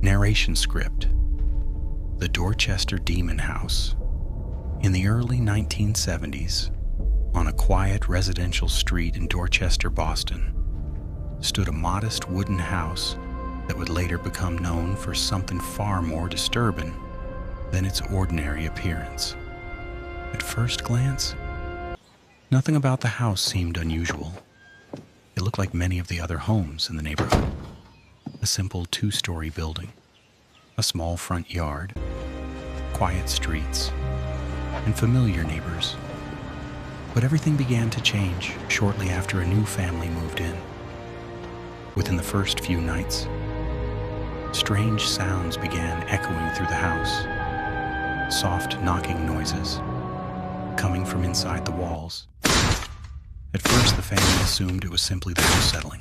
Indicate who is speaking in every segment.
Speaker 1: Narration script: The Dorchester Demon House. In the early 1970s, on a quiet residential street in Dorchester, Boston, stood a modest wooden house that would later become known for something far more disturbing than its ordinary appearance. At first glance, nothing about the house seemed unusual. It looked like many of the other homes in the neighborhood. A simple two-story building, a small front yard, quiet streets, and familiar neighbors. But everything began to change shortly after a new family moved in. Within the first few nights, strange sounds began echoing through the house. Soft knocking noises coming from inside the walls. At first, the family assumed it was simply the house settling.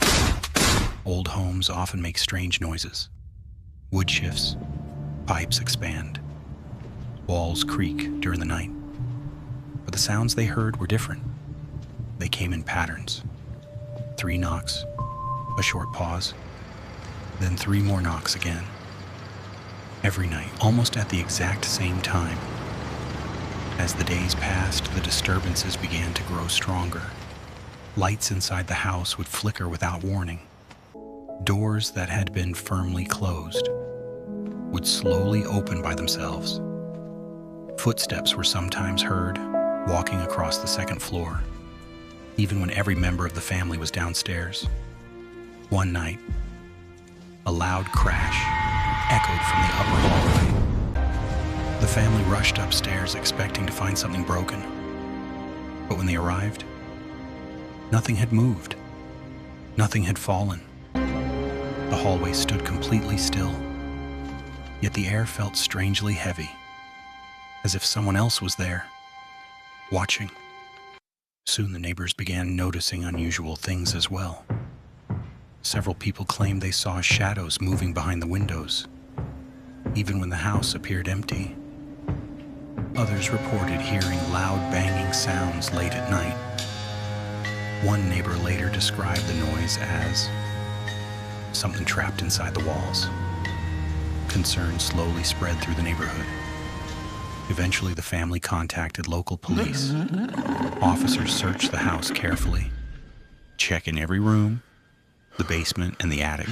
Speaker 1: Old homes often make strange noises. Wood shifts, pipes expand, walls creak during the night. But the sounds they heard were different. They came in patterns. 3 knocks, a short pause, then 3 more knocks again. Every night, almost at the exact same time. As the days passed, the disturbances began to grow stronger. Lights inside the house would flicker without warning. Doors that had been firmly closed would slowly open by themselves. Footsteps were sometimes heard walking across the second floor, even when every member of the family was downstairs. One night, a loud crash echoed from the upper hallway. The family rushed upstairs expecting to find something broken. But when they arrived, nothing had moved. Nothing had fallen. The hallway stood completely still, yet the air felt strangely heavy, as if someone else was there, watching. Soon the neighbors began noticing unusual things as well. Several people claimed they saw shadows moving behind the windows, even when the house appeared empty. Others reported hearing loud banging sounds late at night. One neighbor later described the noise as something trapped inside the walls. Concern slowly spread through the neighborhood. Eventually, the family contacted local police. Officers searched the house carefully, checking every room, the basement, and the attic.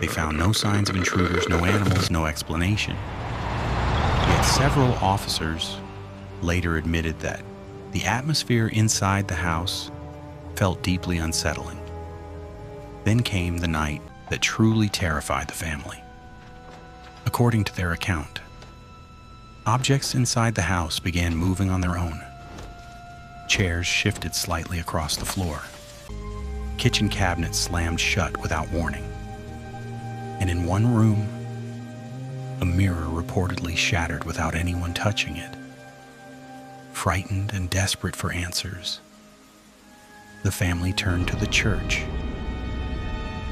Speaker 1: They found no signs of intruders, no animals, no explanation. Yet several officers later admitted that the atmosphere inside the house felt deeply unsettling. Then came the night that truly terrified the family. According to their account, objects inside the house began moving on their own. Chairs shifted slightly across the floor. Kitchen cabinets slammed shut without warning. And in one room, a mirror reportedly shattered without anyone touching it. Frightened and desperate for answers, the family turned to the church.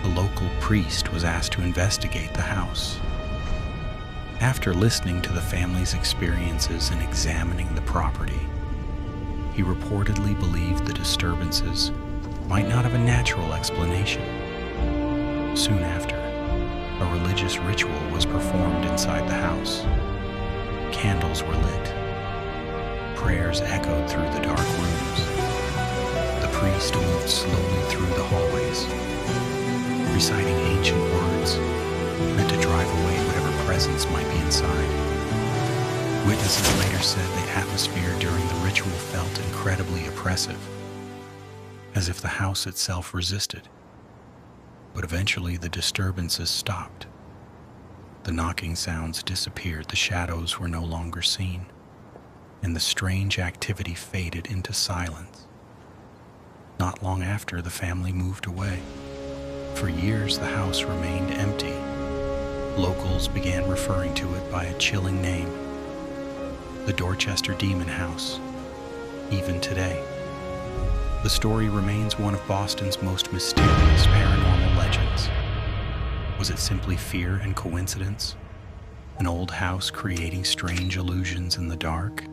Speaker 1: A local priest was asked to investigate the house. After listening to the family's experiences and examining the property, he reportedly believed the disturbances might not have a natural explanation. Soon after, a religious ritual was performed inside the house. Candles were lit. Prayers echoed through the dark rooms. The priest moved slowly through the hallways, reciting ancient words meant to drive away whatever presence might be inside. Witnesses later said the atmosphere during the ritual felt incredibly oppressive, as if the house itself resisted. But eventually the disturbances stopped. The knocking sounds disappeared, the shadows were no longer seen, and the strange activity faded into silence. Not long after, the family moved away. For years, the house remained empty. Locals began referring to it by a chilling name, the Dorchester Demon House, even today. The story remains one of Boston's most mysterious paranormal legends. Was it simply fear and coincidence? An old house creating strange illusions in the dark?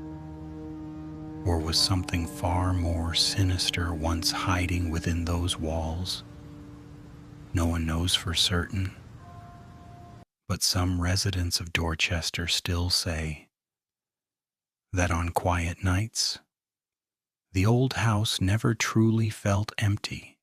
Speaker 1: Or was something far more sinister once hiding within those walls? No one knows for certain, But some residents of Dorchester still say that on quiet nights, the old house never truly felt empty.